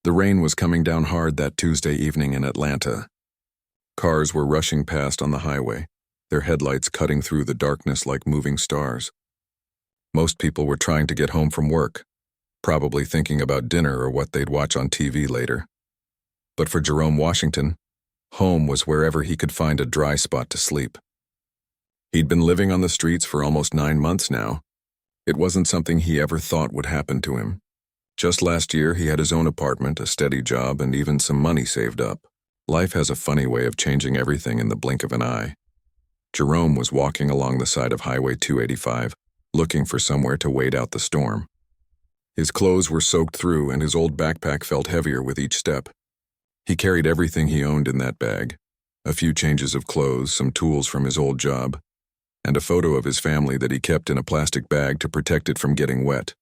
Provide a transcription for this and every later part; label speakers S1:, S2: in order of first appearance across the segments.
S1: The rain was coming down hard that Tuesday evening in Atlanta. Cars were rushing past on the highway, their headlights cutting through the darkness like moving stars. Most people were trying to get home from work, probably thinking about dinner or what they'd watch on TV later. But for Jerome Washington, home was wherever he could find a dry spot to sleep. He'd been living on the streets for almost 9 months now. It wasn't something he ever thought would happen to him. Just last year, he had his own apartment, a steady job, and even some money saved up. Life has a funny way of changing everything in the blink of an eye. Jerome was walking along the side of Highway 285, looking for somewhere to wait out the storm. His clothes were soaked through, and his old backpack felt heavier with each step. He carried everything he owned in that bag, a few changes of clothes, some tools from his old job, and a photo of his family that he kept in a plastic bag to protect it from getting wet.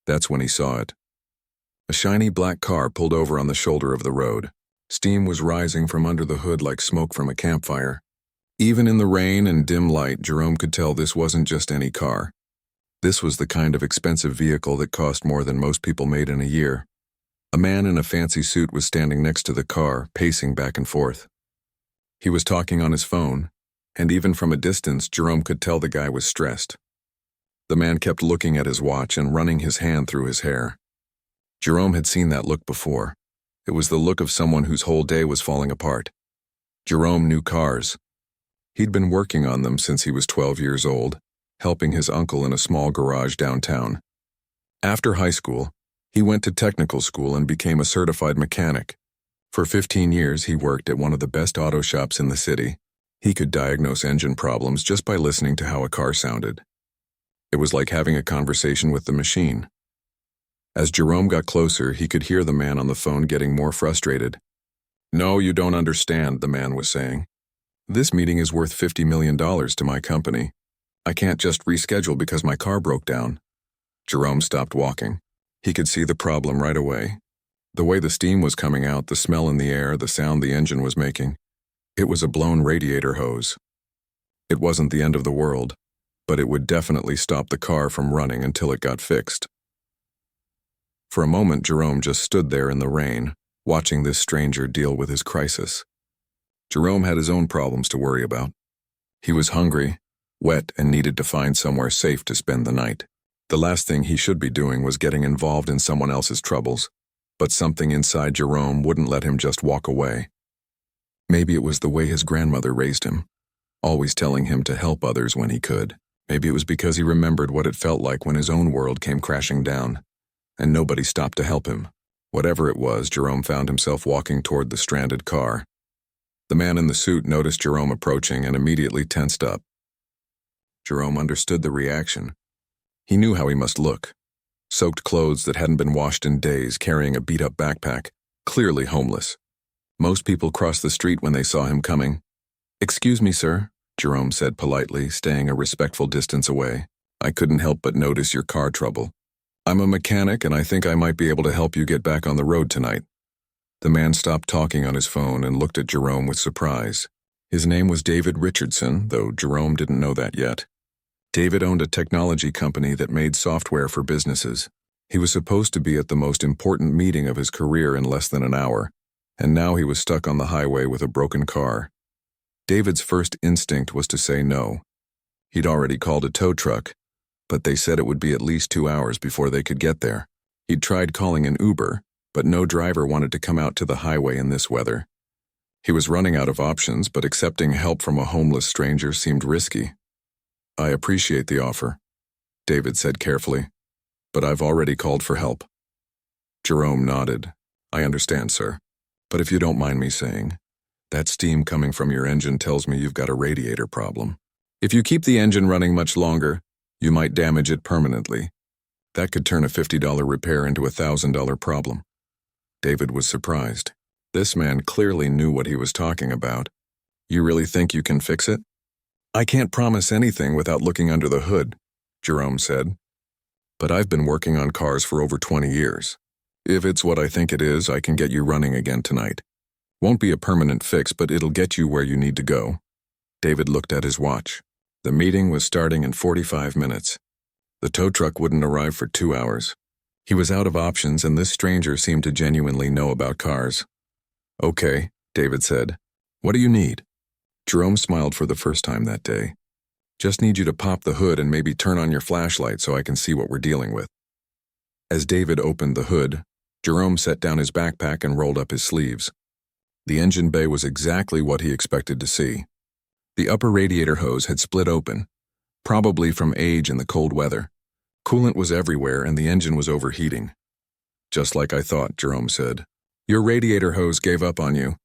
S1: That's when he saw it. A shiny black car pulled over on the shoulder of the road. Steam was rising from under the hood like smoke from a campfire. Even in the rain and dim light, Jerome could tell this wasn't just any car. This was the kind of expensive vehicle that cost more than most people made in a year. A man in a fancy suit was standing next to the car, pacing back and forth. He was talking on his phone, and even from a distance, Jerome could tell the guy was stressed. The man kept looking at his watch and running his hand through his hair. Jerome had seen that look before. It was the look of someone whose whole day was falling apart. Jerome knew cars. He'd been working on them since he was 12 years old, helping his uncle in a small garage downtown. After high school, he went to technical school and became a certified mechanic. For 15 years, he worked at one of the best auto shops in the city. He could diagnose engine problems just by listening to how a car sounded. It was like having a conversation with the machine. As Jerome got closer, he could hear the man on the phone getting more frustrated. "No, you don't understand," the man was saying. "This meeting is worth $50 million to my company. I can't just reschedule because my car broke down." Jerome stopped walking. He could see the problem right away. The way the steam was coming out, the smell in the air, the sound the engine was making. It was a blown radiator hose. It wasn't the end of the world, but it would definitely stop the car from running until it got fixed. For a moment, Jerome just stood there in the rain, watching this stranger deal with his crisis. Jerome had his own problems to worry about. He was hungry, wet, and needed to find somewhere safe to spend the night. The last thing he should be doing was getting involved in someone else's troubles, but something inside Jerome wouldn't let him just walk away. Maybe it was the way his grandmother raised him, always telling him to help others when he could. Maybe it was because he remembered what it felt like when his own world came crashing down, and nobody stopped to help him. Whatever it was, Jerome found himself walking toward the stranded car. The man in the suit noticed Jerome approaching and immediately tensed up. Jerome understood the reaction. He knew how he must look. Soaked clothes that hadn't been washed in days, carrying a beat-up backpack, clearly homeless. Most people crossed the street when they saw him coming. "Excuse me, sir," Jerome said politely, staying a respectful distance away. "I couldn't help but notice your car trouble. I'm a mechanic, and I think I might be able to help you get back on the road tonight." The man stopped talking on his phone and looked at Jerome with surprise. His name was David Richardson, though Jerome didn't know that yet. David owned a technology company that made software for businesses. He was supposed to be at the most important meeting of his career in less than an hour, and now he was stuck on the highway with a broken car. David's first instinct was to say no. He'd already called a tow truck, but they said it would be at least 2 hours before they could get there. He'd tried calling an Uber, but no driver wanted to come out to the highway in this weather. He was running out of options, but accepting help from a homeless stranger seemed risky. "I appreciate the offer," David said carefully, "but I've already called for help." Jerome nodded. "I understand, sir. But if you don't mind me saying, that steam coming from your engine tells me you've got a radiator problem. If you keep the engine running much longer, you might damage it permanently. That could turn a $50 repair into a $1,000 problem." David was surprised. This man clearly knew what he was talking about. "You really think you can fix it?" "I can't promise anything without looking under the hood," Jerome said. "But I've been working on cars for over 20 years. If it's what I think it is, I can get you running again tonight. Won't be a permanent fix, but it'll get you where you need to go." David looked at his watch. The meeting was starting in 45 minutes. The tow truck wouldn't arrive for 2 hours. He was out of options, and this stranger seemed to genuinely know about cars. "Okay," David said. "What do you need?" Jerome smiled for the first time that day. "Just need you to pop the hood and maybe turn on your flashlight so I can see what we're dealing with." As David opened the hood, Jerome set down his backpack and rolled up his sleeves. The engine bay was exactly what he expected to see. The upper radiator hose had split open, probably from age and the cold weather. Coolant was everywhere and the engine was overheating. "Just like I thought," Jerome said. "Your radiator hose gave up on you.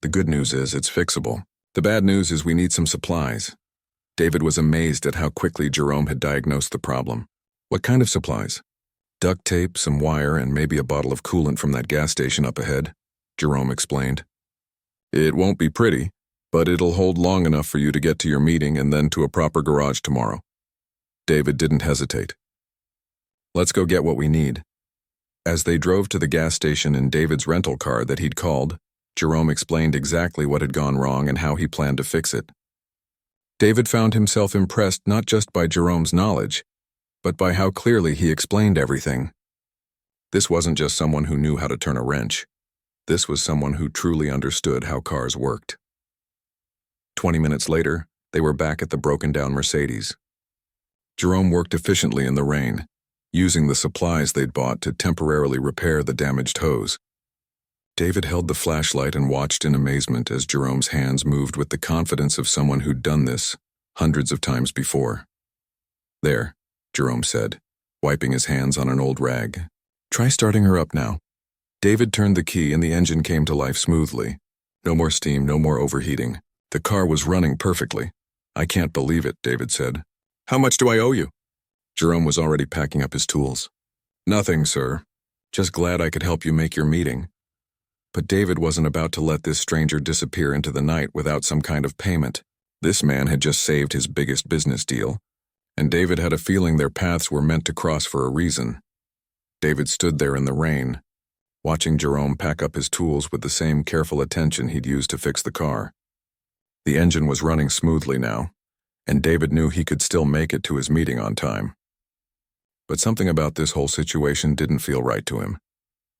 S1: The good news is it's fixable. The bad news is we need some supplies." David was amazed at how quickly Jerome had diagnosed the problem. "What kind of supplies?" "Duct tape, some wire, and maybe a bottle of coolant from that gas station up ahead," Jerome explained. "It won't be pretty, but it'll hold long enough for you to get to your meeting and then to a proper garage tomorrow." David didn't hesitate. "Let's go get what we need." As they drove to the gas station in David's rental car that he'd called, Jerome explained exactly what had gone wrong and how he planned to fix it. David found himself impressed not just by Jerome's knowledge, but by how clearly he explained everything. This wasn't just someone who knew how to turn a wrench. This was someone who truly understood how cars worked. 20 minutes later, they were back at the broken-down Mercedes. Jerome worked efficiently in the rain, using the supplies they'd bought to temporarily repair the damaged hose. David held the flashlight and watched in amazement as Jerome's hands moved with the confidence of someone who'd done this hundreds of times before. "There," Jerome said, wiping his hands on an old rag. "Try starting her up now." David turned the key and the engine came to life smoothly. No more steam, no more overheating. The car was running perfectly. "I can't believe it," David said. "How much do I owe you?" Jerome was already packing up his tools. "Nothing, sir. Just glad I could help you make your meeting." But David wasn't about to let this stranger disappear into the night without some kind of payment. This man had just saved his biggest business deal, and David had a feeling their paths were meant to cross for a reason. David stood there in the rain, watching Jerome pack up his tools with the same careful attention he'd used to fix the car. The engine was running smoothly now, and David knew he could still make it to his meeting on time. But something about this whole situation didn't feel right to him.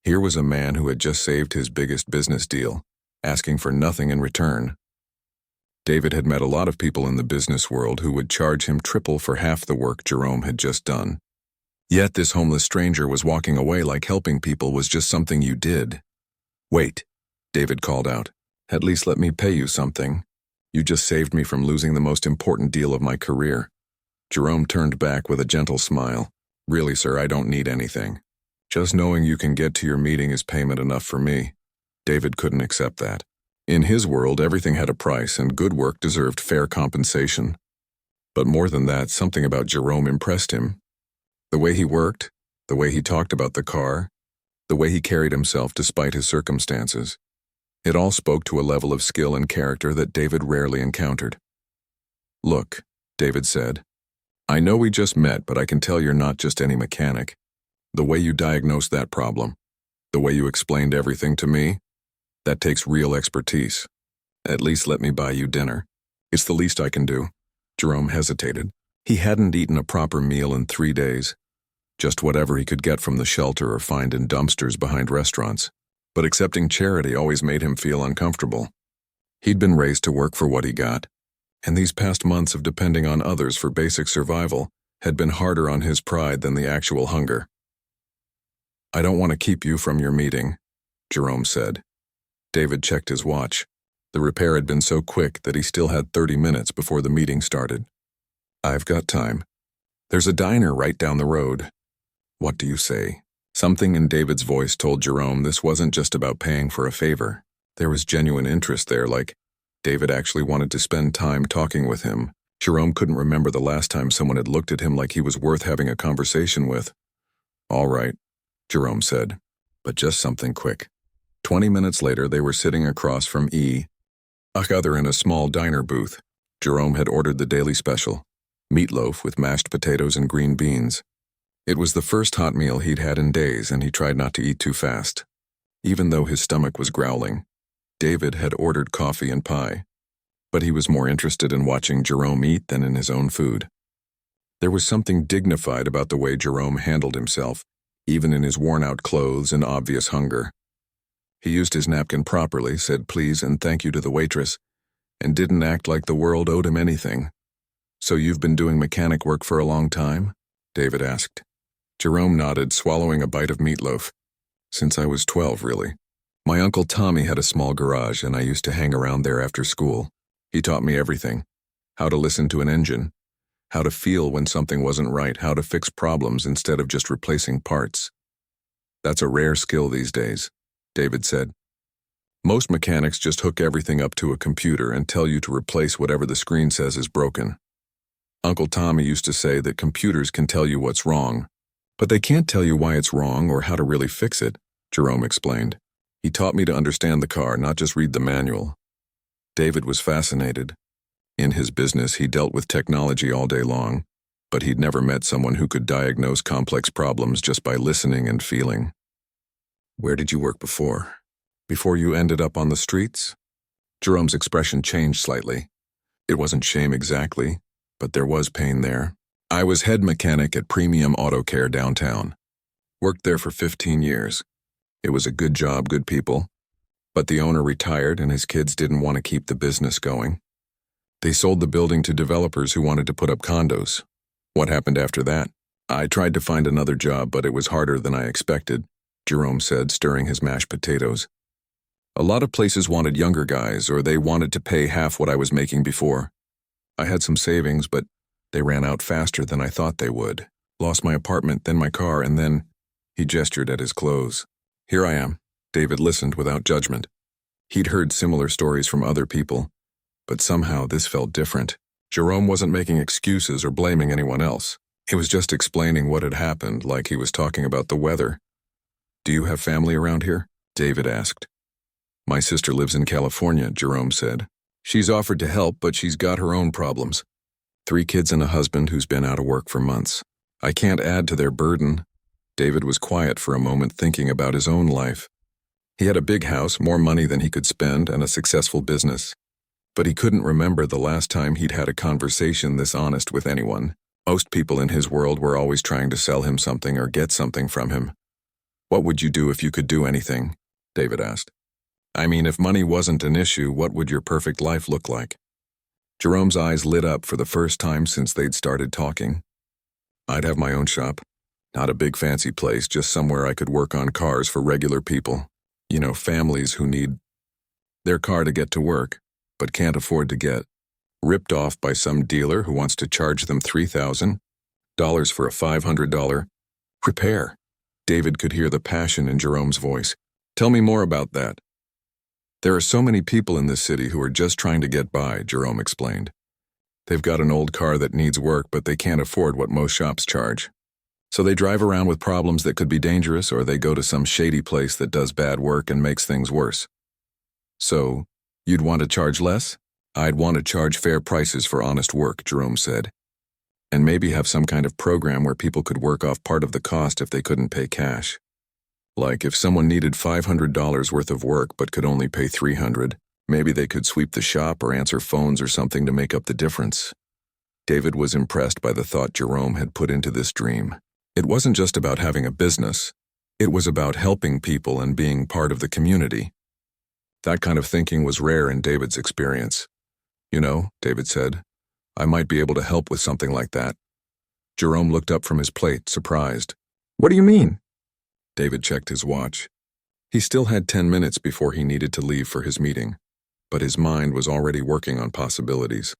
S1: Here was a man who had just saved his biggest business deal, asking for nothing in return. David had met a lot of people in the business world who would charge him triple for half the work Jerome had just done. Yet this homeless stranger was walking away like helping people was just something you did. "Wait," David called out. "At least let me pay you something. You just saved me from losing the most important deal of my career." Jerome turned back with a gentle smile. "Really, sir, I don't need anything. Just knowing you can get to your meeting is payment enough for me." David couldn't accept that. In his world, everything had a price, and good work deserved fair compensation. But more than that, something about Jerome impressed him. The way he worked, the way he talked about the car, the way he carried himself despite his circumstances. It all spoke to a level of skill and character that David rarely encountered. "Look," David said, "I know we just met, but I can tell you're not just any mechanic. The way you diagnosed that problem, the way you explained everything to me, that takes real expertise. At least let me buy you dinner. It's the least I can do." Jerome hesitated. He hadn't eaten a proper meal in 3 days, just whatever he could get from the shelter or find in dumpsters behind restaurants. But accepting charity always made him feel uncomfortable. He'd been raised to work for what he got, and these past months of depending on others for basic survival had been harder on his pride than the actual hunger. "I don't want to keep you from your meeting," Jerome said. David checked his watch. The repair had been so quick that he still had 30 minutes before the meeting started. "I've got time. There's a diner right down the road. What do you say?" Something in David's voice told Jerome this wasn't just about paying for a favor. There was genuine interest there, like David actually wanted to spend time talking with him. Jerome couldn't remember the last time someone had looked at him like he was worth having a conversation with. "All right," Jerome said, "but just something quick." 20 minutes later, they were sitting across from other in a small diner booth. Jerome had ordered the daily special, meatloaf with mashed potatoes and green beans. It was the first hot meal he'd had in days, and he tried not to eat too fast. Even though his stomach was growling, David had ordered coffee and pie, but he was more interested in watching Jerome eat than in his own food. There was something dignified about the way Jerome handled himself, even in his worn-out clothes and obvious hunger. He used his napkin properly, said please and thank you to the waitress, and didn't act like the world owed him anything. "So you've been doing mechanic work for a long time?" David asked. Jerome nodded, swallowing a bite of meatloaf. "Since I was 12, really. My Uncle Tommy had a small garage, and I used to hang around there after school. He taught me everything. How to listen to an engine, how to feel when something wasn't right, how to fix problems instead of just replacing parts. That's a rare skill these days," David said. "Most mechanics just hook everything up to a computer and tell you to replace whatever the screen says is broken. Uncle Tommy used to say that computers can tell you what's wrong, but they can't tell you why it's wrong or how to really fix it," Jerome explained. "He taught me to understand the car, not just read the manual." David was fascinated. In his business, he dealt with technology all day long, but he'd never met someone who could diagnose complex problems just by listening and feeling. "Where did you work before? Before you ended up on the streets?" Jerome's expression changed slightly. It wasn't shame exactly, but there was pain there. "I was head mechanic at Premium Auto Care downtown. Worked there for 15 years. It was a good job, good people. But the owner retired and his kids didn't want to keep the business going. They sold the building to developers who wanted to put up condos. What happened after that? I tried to find another job, but it was harder than I expected," Jerome said, stirring his mashed potatoes. "A lot of places wanted younger guys, or they wanted to pay half what I was making before. I had some savings, but they ran out faster than I thought they would. Lost my apartment, then my car, and then..." He gestured at his clothes. "Here I am." David listened without judgment. He'd heard similar stories from other people, but somehow this felt different. Jerome wasn't making excuses or blaming anyone else. He was just explaining what had happened, like he was talking about the weather. "Do you have family around here?" David asked. "My sister lives in California," Jerome said. "She's offered to help, but she's got her own problems. 3 kids and a husband who's been out of work for months. I can't add to their burden." David was quiet for a moment, thinking about his own life. He had a big house, more money than he could spend, and a successful business. But he couldn't remember the last time he'd had a conversation this honest with anyone. Most people in his world were always trying to sell him something or get something from him. "What would you do if you could do anything?" David asked. "I mean, if money wasn't an issue, what would your perfect life look like?" Jerome's eyes lit up for the first time since they'd started talking. "I'd have my own shop. Not a big fancy place, just somewhere I could work on cars for regular people. You know, families who need their car to get to work, but can't afford to get ripped off by some dealer who wants to charge them $3,000 for a $500 repair." David could hear the passion in Jerome's voice. "Tell me more about that." "There are so many people in this city who are just trying to get by," Jerome explained. "They've got an old car that needs work, but they can't afford what most shops charge. So they drive around with problems that could be dangerous, or they go to some shady place that does bad work and makes things worse." "So, you'd want to charge less?" "I'd want to charge fair prices for honest work," Jerome said. "And maybe have some kind of program where people could work off part of the cost if they couldn't pay cash. Like if someone needed $500 worth of work but could only pay $300, maybe they could sweep the shop or answer phones or something to make up the difference." David was impressed by the thought Jerome had put into this dream. It wasn't just about having a business. It was about helping people and being part of the community. That kind of thinking was rare in David's experience. "You know," David said, "I might be able to help with something like that." Jerome looked up from his plate, surprised. "What do you mean?" David checked his watch. He still had 10 minutes before he needed to leave for his meeting, but his mind was already working on possibilities.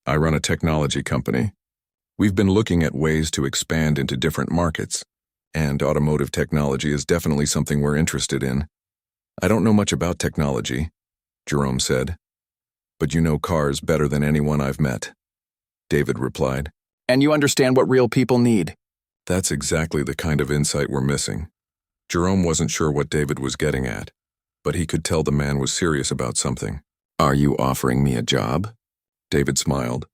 S1: "I run a technology company. We've been looking at ways to expand into different markets, and automotive technology is definitely something we're interested in." "I don't know much about technology," Jerome said, "but you know cars better than anyone I've met," David replied. "And you understand what real people need." That's exactly the kind of insight we're missing. Jerome wasn't sure what David was getting at, but he could tell the man was serious about something. "Are you offering me a job?" David smiled.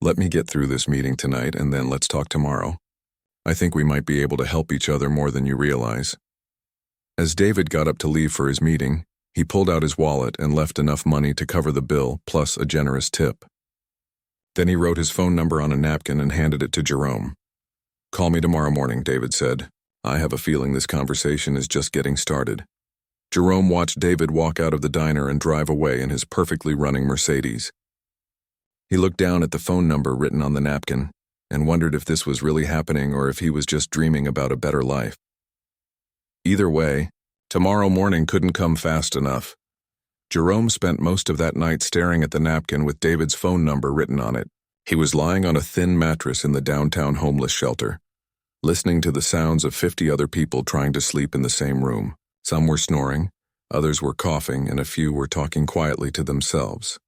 S1: "Let me get through this meeting tonight and then let's talk tomorrow. I think we might be able to help each other more than you realize." As David got up to leave for his meeting, he pulled out his wallet and left enough money to cover the bill plus a generous tip. Then he wrote his phone number on a napkin and handed it to Jerome. "Call me tomorrow morning," David said. I have a feeling this conversation is just getting started. Jerome watched David walk out of the diner and drive away in his perfectly running Mercedes. He looked down at the phone number written on the napkin and wondered if this was really happening or if he was just dreaming about a better life. Either way, tomorrow morning couldn't come fast enough. Jerome spent most of that night staring at the napkin with David's phone number written on it. He was lying on a thin mattress in the downtown homeless shelter, listening to the sounds of 50 other people trying to sleep in the same room. Some were snoring, others were coughing, and a few were talking quietly to themselves.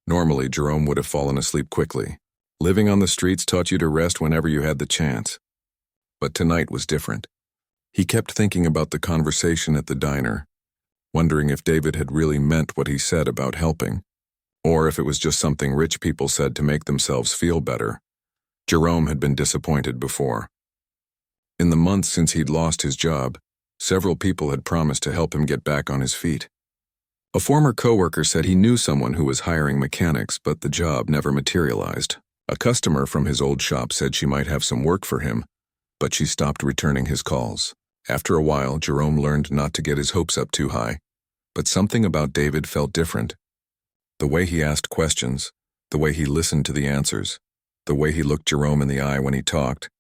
S1: Normally, Jerome would have fallen asleep quickly. Living on the streets taught you to rest whenever you had the chance. But tonight was different. He kept thinking about the conversation at the diner, wondering if David had really meant what he said about helping, or if it was just something rich people said to make themselves feel better. Jerome had been disappointed before. In the months since he'd lost his job, several people had promised to help him get back on his feet. A former coworker said he knew someone who was hiring mechanics, but the job never materialized. A customer from his old shop said she might have some work for him, but she stopped returning his calls. After a while, Jerome learned not to get his hopes up too high, but something about David felt different. The way he asked questions, the way he listened to the answers, the way he looked Jerome in the eye when he talked,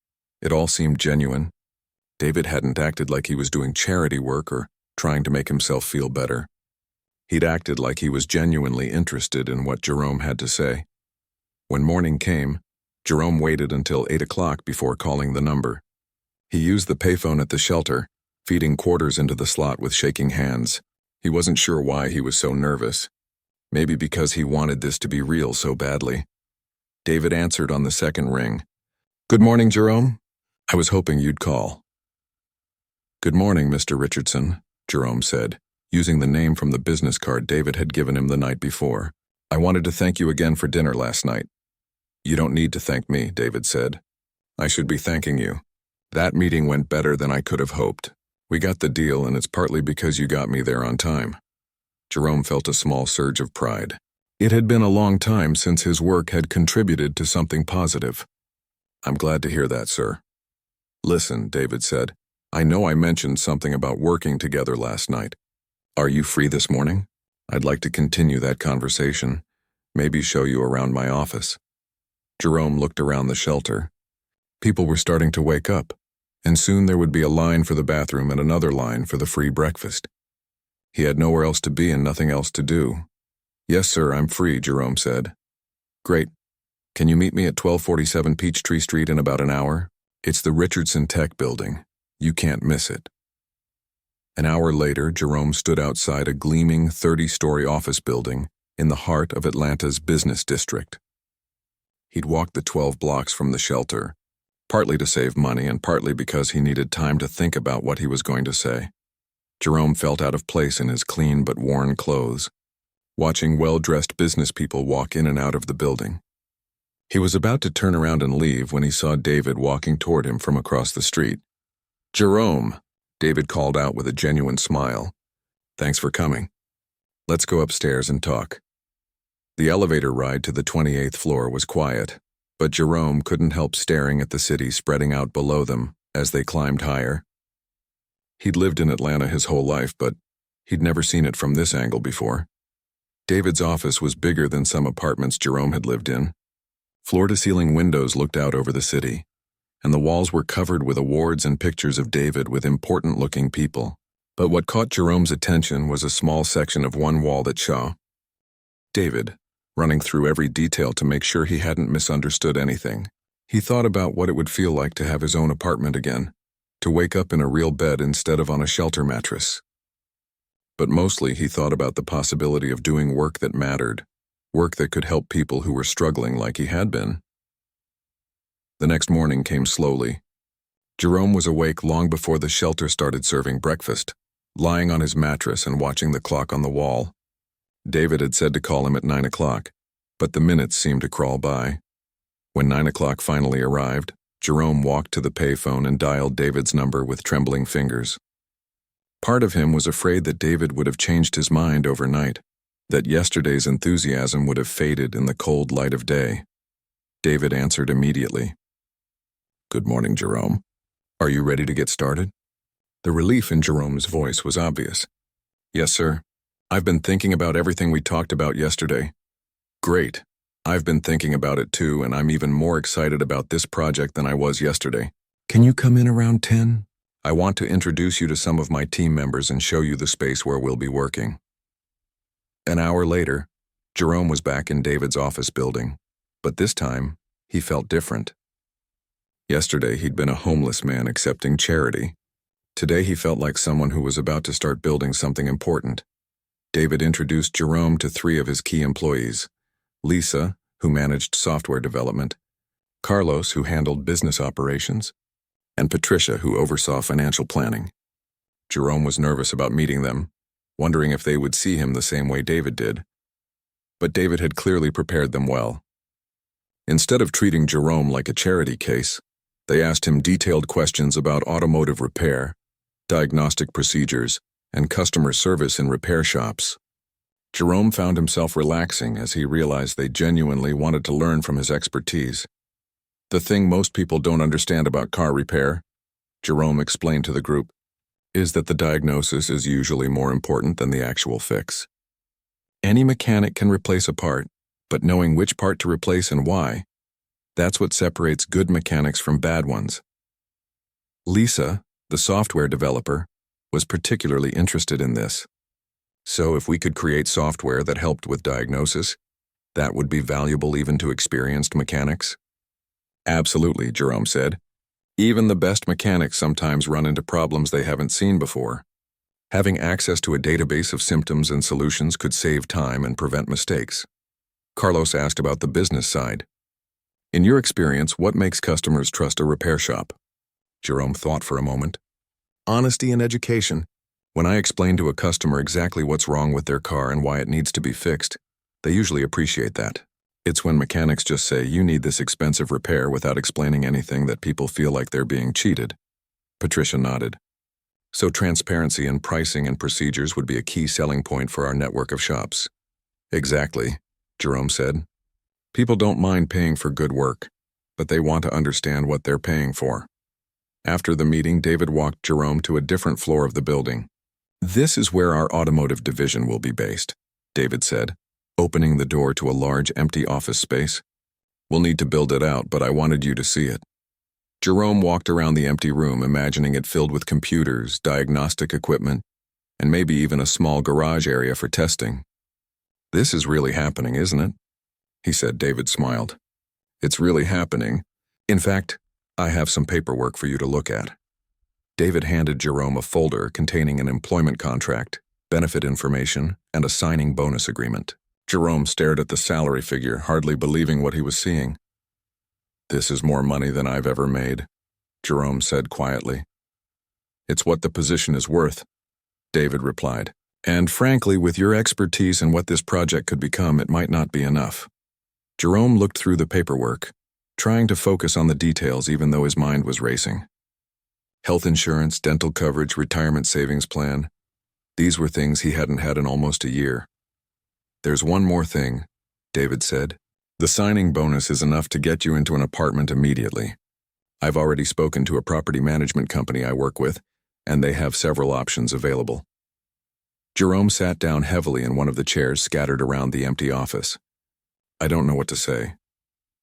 S1: it all seemed genuine. David hadn't acted like he was doing charity work or trying to make himself feel better. He'd acted like he was genuinely interested in what Jerome had to say. When morning came, Jerome waited until 8 o'clock before calling the number. He used the payphone at the shelter, feeding quarters into the slot with shaking hands. He wasn't sure why he was so nervous. Maybe because he wanted this to be real so badly. David answered on the second ring. "Good morning, Jerome. I was hoping you'd call." "Good morning, Mr. Richardson," Jerome said, using the name from the business card David had given him the night before. "I wanted to thank you again for dinner last night." "You don't need to thank me," David said. "I should be thanking you. That meeting went better than I could have hoped. We got the deal, and it's partly because you got me there on time." Jerome felt a small surge of pride. It had been a long time since his work had contributed to something positive. "I'm glad to hear that, sir." "Listen," David said, "I know I mentioned something about working together last night. Are you free this morning? I'd like to continue that conversation, maybe show you around my office." Jerome looked around the shelter. People were starting to wake up, and soon there would be a line for the bathroom and another line for the free breakfast. He had nowhere else to be and nothing else to do. "Yes, sir, I'm free," Jerome said. "Great. Can you meet me at 1247 Peachtree Street in about an hour? It's the Richardson Tech building. You can't miss it." An hour later, Jerome stood outside a gleaming 30-story office building in the heart of Atlanta's business district. He'd walked the 12 blocks from the shelter, partly to save money and partly because he needed time to think about what he was going to say. Jerome felt out of place in his clean but worn clothes, watching well-dressed business people walk in and out of the building. He was about to turn around and leave when he saw David walking toward him from across the street. "Jerome," David called out with a genuine smile. "Thanks for coming. Let's go upstairs and talk." The elevator ride to the 28th floor was quiet, but Jerome couldn't help staring at the city spreading out below them as they climbed higher. He'd lived in Atlanta his whole life, but he'd never seen it from this angle before. David's office was bigger than some apartments Jerome had lived in. Floor-to-ceiling windows looked out over the city, and the walls were covered with awards and pictures of David with important-looking people. But what caught Jerome's attention was a small section of one wall that saw David, running through every detail to make sure he hadn't misunderstood anything. He thought about what it would feel like to have his own apartment again, to wake up in a real bed instead of on a shelter mattress. But mostly he thought about the possibility of doing work that mattered, work that could help people who were struggling like he had been. The next morning came slowly. Jerome was awake long before the shelter started serving breakfast, lying on his mattress and watching the clock on the wall. David had said to call him at 9 o'clock, but the minutes seemed to crawl by. When 9 o'clock finally arrived, Jerome walked to the payphone and dialed David's number with trembling fingers. Part of him was afraid that David would have changed his mind overnight, that yesterday's enthusiasm would have faded in the cold light of day. David answered immediately. "Good morning, Jerome. Are you ready to get started? The relief in Jerome's voice was obvious. Yes, sir. I've been thinking about everything we talked about yesterday. Great. I've been thinking about it too, and I'm even more excited about this project than I was yesterday. Can you come in around 10? I want to introduce you to some of my team members and show you the space where we'll be working. An hour later, Jerome was back in David's office building, but this time, he felt different. Yesterday, he'd been a homeless man accepting charity. Today, he felt like someone who was about to start building something important. David introduced Jerome to 3 of his key employees: Lisa, who managed software development, Carlos, who handled business operations, and Patricia, who oversaw financial planning. Jerome was nervous about meeting them, wondering if they would see him the same way David did. But David had clearly prepared them well. Instead of treating Jerome like a charity case, they asked him detailed questions about automotive repair, diagnostic procedures, and customer service in repair shops. Jerome found himself relaxing as he realized they genuinely wanted to learn from his expertise. The thing most people don't understand about car repair, Jerome explained to the group, is that the diagnosis is usually more important than the actual fix. Any mechanic can replace a part, but knowing which part to replace and why, that's what separates good mechanics from bad ones. Lisa, the software developer, was particularly interested in this. So if we could create software that helped with diagnosis, that would be valuable even to experienced mechanics? Absolutely, Jerome said. Even the best mechanics sometimes run into problems they haven't seen before. Having access to a database of symptoms and solutions could save time and prevent mistakes. Carlos asked about the business side. In your experience, what makes customers trust a repair shop? Jerome thought for a moment. Honesty and education. When I explain to a customer exactly what's wrong with their car and why it needs to be fixed, they usually appreciate that. It's when mechanics just say, you need this expensive repair without explaining anything that people feel like they're being cheated. Patricia nodded. So transparency in pricing and procedures would be a key selling point for our network of shops. Exactly, Jerome said. People don't mind paying for good work, but they want to understand what they're paying for. After the meeting, David walked Jerome to a different floor of the building. This is where our automotive division will be based, David said, opening the door to a large empty office space. We'll need to build it out, but I wanted you to see it. Jerome walked around the empty room, imagining it filled with computers, diagnostic equipment, and maybe even a small garage area for testing. This is really happening, isn't it? He said. David smiled. It's really happening. In fact, I have some paperwork for you to look at. David handed Jerome a folder containing an employment contract, benefit information, and a signing bonus agreement. Jerome stared at the salary figure, hardly believing what he was seeing. This is more money than I've ever made, Jerome said quietly. It's what the position is worth, David replied. And frankly, with your expertise and what this project could become, it might not be enough. Jerome looked through the paperwork, trying to focus on the details even though his mind was racing. Health insurance, dental coverage, retirement savings plan. These were things he hadn't had in almost a year. There's one more thing, David said. The signing bonus is enough to get you into an apartment immediately. I've already spoken to a property management company I work with, and they have several options available. Jerome sat down heavily in one of the chairs scattered around the empty office. I don't know what to say.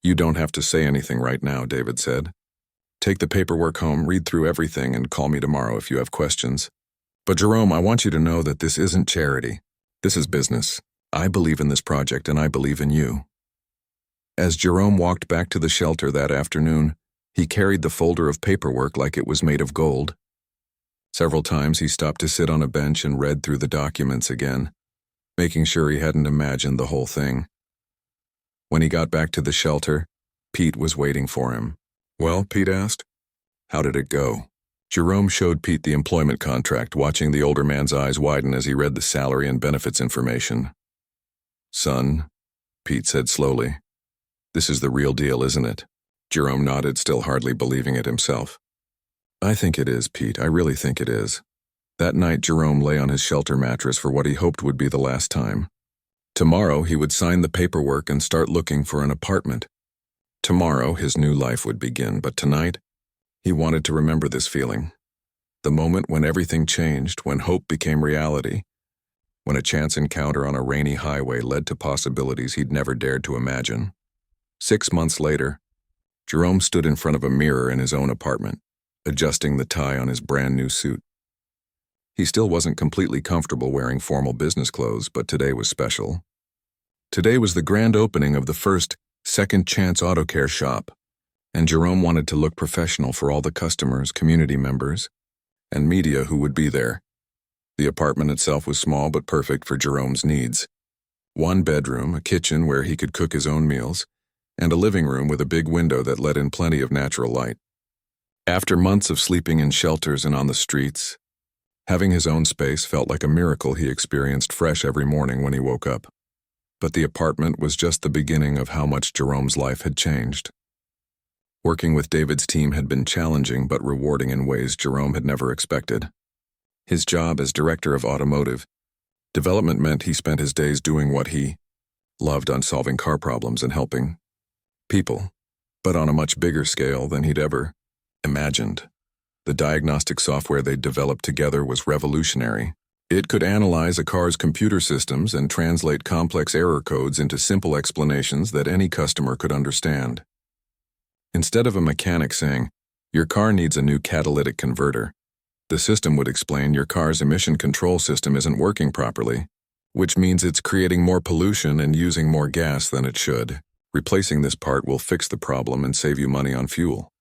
S1: You don't have to say anything right now, David said. Take the paperwork home, read through everything, and call me tomorrow if you have questions. But Jerome, I want you to know that this isn't charity. This is business. I believe in this project, and I believe in you. As Jerome walked back to the shelter that afternoon, he carried the folder of paperwork like it was made of gold. Several times he stopped to sit on a bench and read through the documents again, making sure he hadn't imagined the whole thing. When he got back to the shelter, Pete was waiting for him. Well, Pete asked, how did it go? Jerome showed Pete the employment contract, watching the older man's eyes widen as he read the salary and benefits information. Son, Pete said slowly, this is the real deal, isn't it? Jerome nodded, still hardly believing it himself. I think it is, Pete. I really think it is. That night, Jerome lay on his shelter mattress for what he hoped would be the last time. Tomorrow, he would sign the paperwork and start looking for an apartment. Tomorrow, his new life would begin, but tonight, He wanted to remember this feeling. The moment when everything changed, when hope became reality, when a chance encounter on a rainy highway led to possibilities he'd never dared to imagine. 6 months later, Jerome stood in front of a mirror in his own apartment, adjusting the tie on his brand new suit. He still wasn't completely comfortable wearing formal business clothes, but today was special. Today was the grand opening of the first Second Chance Auto Care shop, and Jerome wanted to look professional for all the customers, community members, and media who would be there. The apartment itself was small but perfect for Jerome's needs. 1 bedroom, a kitchen where he could cook his own meals, and a living room with a big window that let in plenty of natural light. After months of sleeping in shelters and on the streets, having his own space felt like a miracle he experienced fresh every morning when he woke up. But the apartment was just the beginning of how much Jerome's life had changed. Working with David's team had been challenging but rewarding in ways Jerome had never expected. His job as director of automotive development meant he spent his days doing what he loved, on solving car problems and helping people, but on a much bigger scale than he'd ever imagined. The diagnostic software they'd developed together was revolutionary. It could analyze a car's computer systems and translate complex error codes into simple explanations that any customer could understand. Instead of a mechanic saying, "Your car needs a new catalytic converter," the system would explain, "Your car's emission control system isn't working properly, which means it's creating more pollution and using more gas than it should. Replacing this part will fix the problem and save you money on fuel."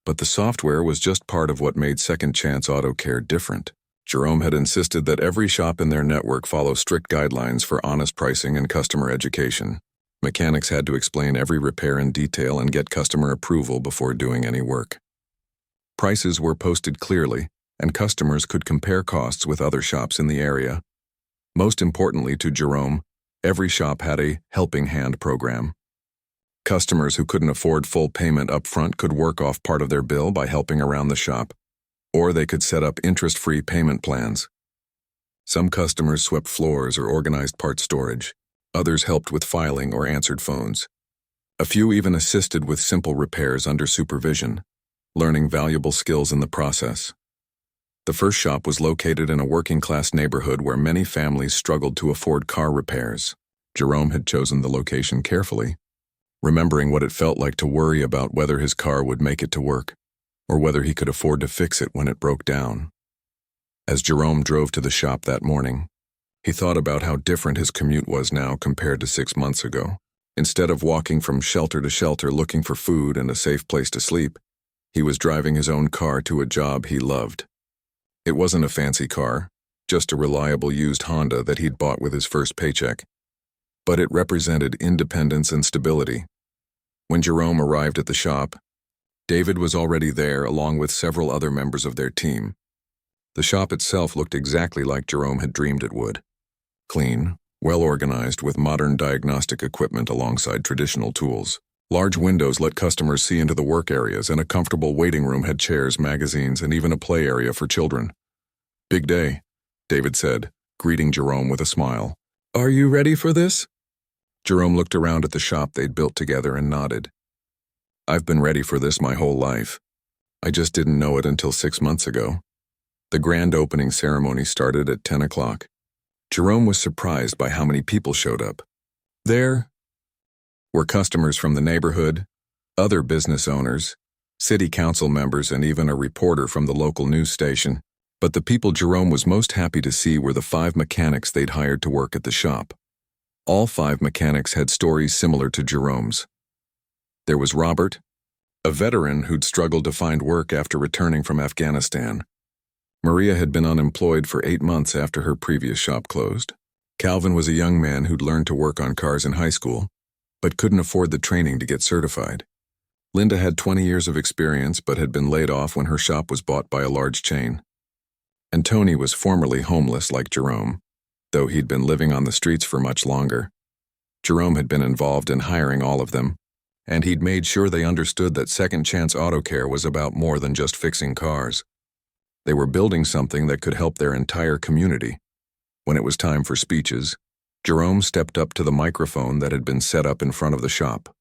S1: But the software was just part of what made Second Chance Auto Care different. Jerome had insisted that every shop in their network follow strict guidelines for honest pricing and customer education. Mechanics had to explain every repair in detail and get customer approval before doing any work. Prices were posted clearly, and customers could compare costs with other shops in the area. Most importantly to Jerome, every shop had a helping hand program. Customers who couldn't afford full payment up front could work off part of their bill by helping around the shop, or they could set up interest-free payment plans. Some customers swept floors or organized part storage. Others helped with filing or answered phones. A few even assisted with simple repairs under supervision, learning valuable skills in the process. The first shop was located in a working-class neighborhood where many families struggled to afford car repairs. Jerome had chosen the location carefully, remembering what it felt like to worry about whether his car would make it to work, or whether he could afford to fix it when it broke down. As Jerome drove to the shop that morning, he thought about how different his commute was now compared to 6 months ago. Instead of walking from shelter to shelter looking for food and a safe place to sleep, he was driving his own car to a job he loved. It wasn't a fancy car, just a reliable used Honda that he'd bought with his first paycheck. But it represented independence and stability. When Jerome arrived at the shop, David was already there along with several other members of their team. The shop itself looked exactly like Jerome had dreamed it would. Clean, well-organized with modern diagnostic equipment alongside traditional tools. Large windows let customers see into the work areas, and a comfortable waiting room had chairs, magazines, and even a play area for children. "Big day," David said, greeting Jerome with a smile. "Are you ready for this?" Jerome looked around at the shop they'd built together and nodded. "I've been ready for this my whole life. I just didn't know it until 6 months ago." The grand opening ceremony started at 10 o'clock. Jerome was surprised by how many people showed up. There were customers from the neighborhood, other business owners, city council members, and even a reporter from the local news station. But the people Jerome was most happy to see were the 5 mechanics they'd hired to work at the shop. All 5 mechanics had stories similar to Jerome's. There was Robert, a veteran who'd struggled to find work after returning from Afghanistan. Maria had been unemployed for 8 months after her previous shop closed. Calvin was a young man who'd learned to work on cars in high school, but couldn't afford the training to get certified. Linda had 20 years of experience but had been laid off when her shop was bought by a large chain. And Tony was formerly homeless like Jerome, though he'd been living on the streets for much longer. Jerome had been involved in hiring all of them, and he'd made sure they understood that Second Chance Auto Care was about more than just fixing cars. They were building something that could help their entire community. When it was time for speeches, Jerome stepped up to the microphone that had been set up in front of the shop.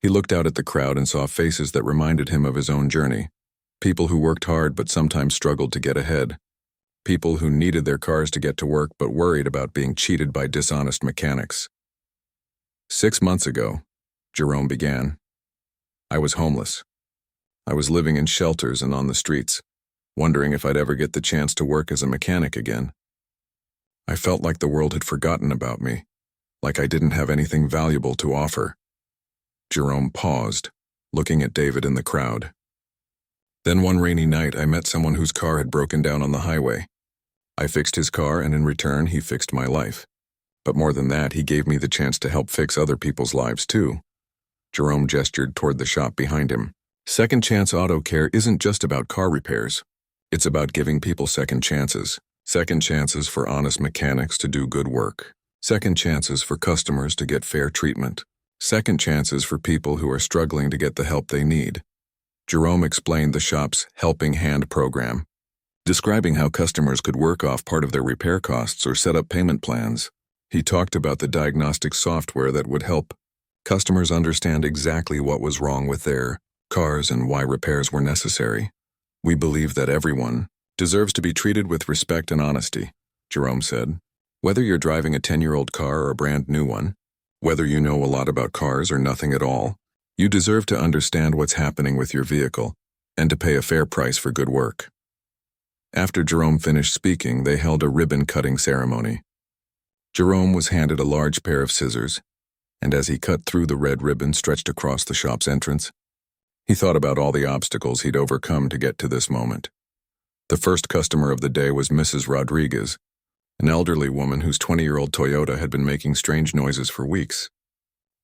S1: He looked out at the crowd and saw faces that reminded him of his own journey. People who worked hard but sometimes struggled to get ahead. People who needed their cars to get to work but worried about being cheated by dishonest mechanics. 6 months ago, Jerome began, I was homeless. I was living in shelters and on the streets, wondering if I'd ever get the chance to work as a mechanic again. I felt like the world had forgotten about me, like I didn't have anything valuable to offer. Jerome paused, looking at David in the crowd. Then one rainy night, I met someone whose car had broken down on the highway. I fixed his car, and in return, he fixed my life. But more than that, he gave me the chance to help fix other people's lives too. Jerome gestured toward the shop behind him. Second Chance Auto Care isn't just about car repairs. It's about giving people second chances. Second chances for honest mechanics to do good work. Second chances for customers to get fair treatment. Second chances for people who are struggling to get the help they need. Jerome explained the shop's Helping Hand program, describing how customers could work off part of their repair costs or set up payment plans. He talked about the diagnostic software that would help customers understand exactly what was wrong with their cars and why repairs were necessary. We believe that everyone deserves to be treated with respect and honesty, Jerome said. Whether you're driving a 10-year-old car or a brand new one, whether you know a lot about cars or nothing at all, you deserve to understand what's happening with your vehicle and to pay a fair price for good work. After Jerome finished speaking, they held a ribbon-cutting ceremony. Jerome was handed a large pair of scissors, and as he cut through the red ribbon stretched across the shop's entrance, he thought about all the obstacles he'd overcome to get to this moment. The first customer of the day was Mrs. Rodriguez, an elderly woman whose 20-year-old Toyota had been making strange noises for weeks.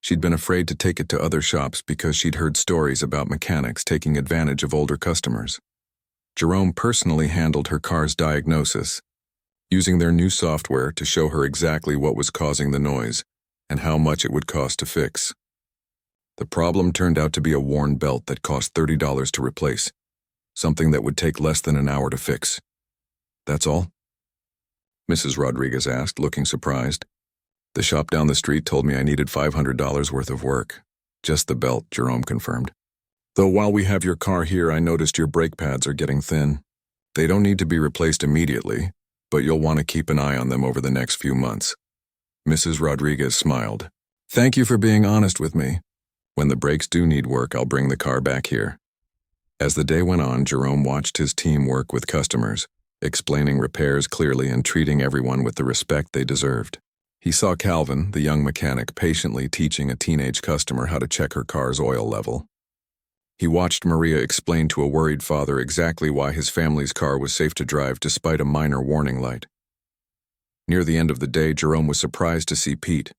S1: She'd been afraid to take it to other shops because she'd heard stories about mechanics taking advantage of older customers. Jerome personally handled her car's diagnosis, using their new software to show her exactly what was causing the noise and how much it would cost to fix. The problem turned out to be a worn belt that cost $30 to replace, something that would take less than an hour to fix. That's all? Mrs. Rodriguez asked, looking surprised. The shop down the street told me I needed $500 worth of work. Just the belt, Jerome confirmed. Though while we have your car here, I noticed your brake pads are getting thin. They don't need to be replaced immediately, but you'll want to keep an eye on them over the next few months. Mrs. Rodriguez smiled. Thank you for being honest with me. When the brakes do need work, I'll bring the car back here. As the day went on, Jerome watched his team work with customers, explaining repairs clearly and treating everyone with the respect they deserved. He saw Calvin, the young mechanic, patiently teaching a teenage customer how to check her car's oil level. He watched Maria explain to a worried father exactly why his family's car was safe to drive despite a minor warning light. Near the end of the day, Jerome was surprised to see Pete,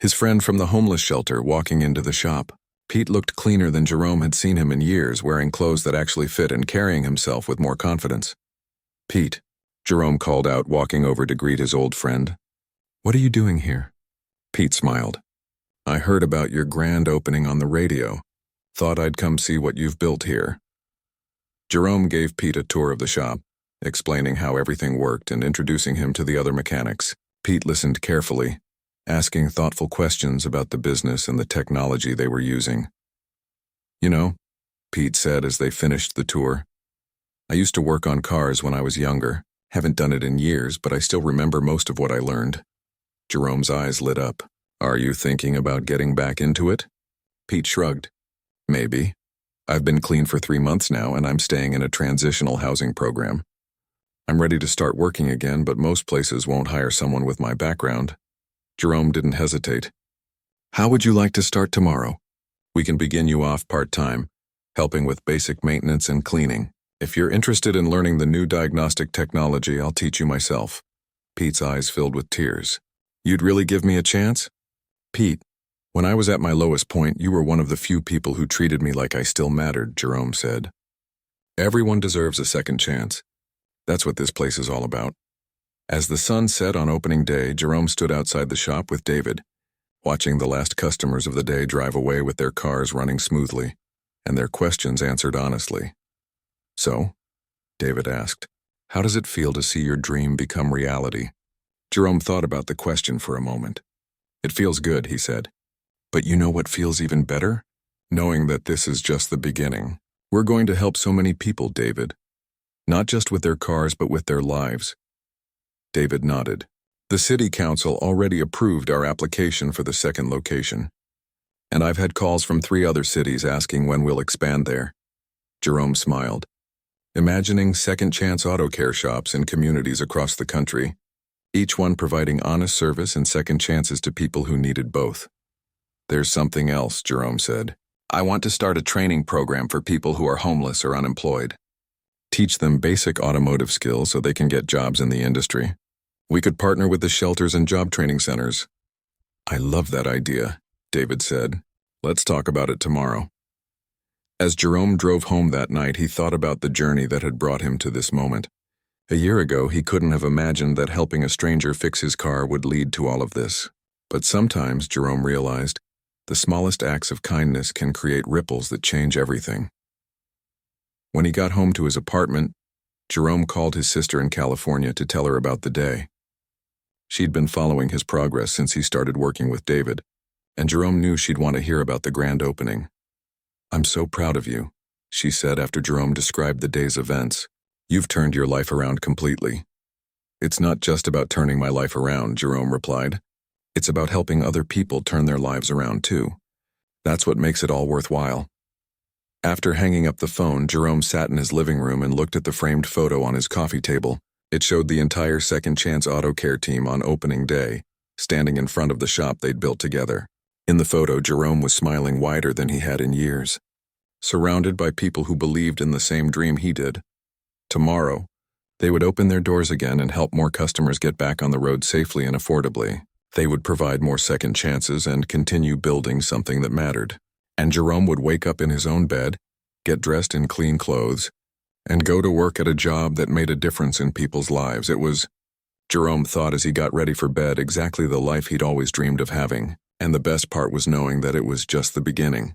S1: his friend from the homeless shelter, walking into the shop. Pete looked cleaner than Jerome had seen him in years, wearing clothes that actually fit and carrying himself with more confidence. Pete, Jerome called out, walking over to greet his old friend. What are you doing here? Pete smiled. I heard about your grand opening on the radio. Thought I'd come see what you've built here. Jerome gave Pete a tour of the shop, explaining how everything worked and introducing him to the other mechanics. Pete listened carefully, asking thoughtful questions about the business and the technology they were using. You know, Pete said as they finished the tour, I used to work on cars when I was younger. Haven't done it in years, but I still remember most of what I learned. Jerome's eyes lit up. Are you thinking about getting back into it? Pete shrugged. Maybe. I've been clean for 3 months now, and I'm staying in a transitional housing program. I'm ready to start working again, but most places won't hire someone with my background. Jerome didn't hesitate. How would you like to start tomorrow? We can begin you off part-time, helping with basic maintenance and cleaning. If you're interested in learning the new diagnostic technology, I'll teach you myself. Pete's eyes filled with tears. You'd really give me a chance? Pete, when I was at my lowest point, you were one of the few people who treated me like I still mattered, Jerome said. Everyone deserves a second chance. That's what this place is all about. As the sun set on opening day, Jerome stood outside the shop with David, watching the last customers of the day drive away with their cars running smoothly, and their questions answered honestly. So, David asked, how does it feel to see your dream become reality? Jerome thought about the question for a moment. It feels good, he said. But you know what feels even better? knowing that this is just the beginning. We're going to help so many people, David. Not just with their cars, but with their lives. David nodded. The city council already approved our application for the second location. And I've had calls from 3 other cities asking when we'll expand there. Jerome smiled, imagining second chance auto care shops in communities across the country, each one providing honest service and second chances to people who needed both. There's something else, Jerome said. I want to start a training program for people who are homeless or unemployed. Teach them basic automotive skills so they can get jobs in the industry. We could partner with the shelters and job training centers. I love that idea, David said. Let's talk about it tomorrow. As Jerome drove home that night, he thought about the journey that had brought him to this moment. A year ago, he couldn't have imagined that helping a stranger fix his car would lead to all of this. But sometimes, Jerome realized, the smallest acts of kindness can create ripples that change everything. When he got home to his apartment, Jerome called his sister in California to tell her about the day. She'd been following his progress since he started working with David, and Jerome knew she'd want to hear about the grand opening. I'm so proud of you, she said after Jerome described the day's events. You've turned your life around completely. It's not just about turning my life around, Jerome replied. It's about helping other people turn their lives around too. That's what makes it all worthwhile. After hanging up the phone, Jerome sat in his living room and looked at the framed photo on his coffee table. It showed the entire Second Chance Auto Care team on opening day, standing in front of the shop they'd built together. In the photo, Jerome was smiling wider than he had in years, surrounded by people who believed in the same dream he did. Tomorrow, they would open their doors again and help more customers get back on the road safely and affordably. They would provide more second chances and continue building something that mattered. And Jerome would wake up in his own bed, get dressed in clean clothes, and go to work at a job that made a difference in people's lives. It was, Jerome thought as he got ready for bed, exactly the life he'd always dreamed of having. And the best part was knowing that it was just the beginning.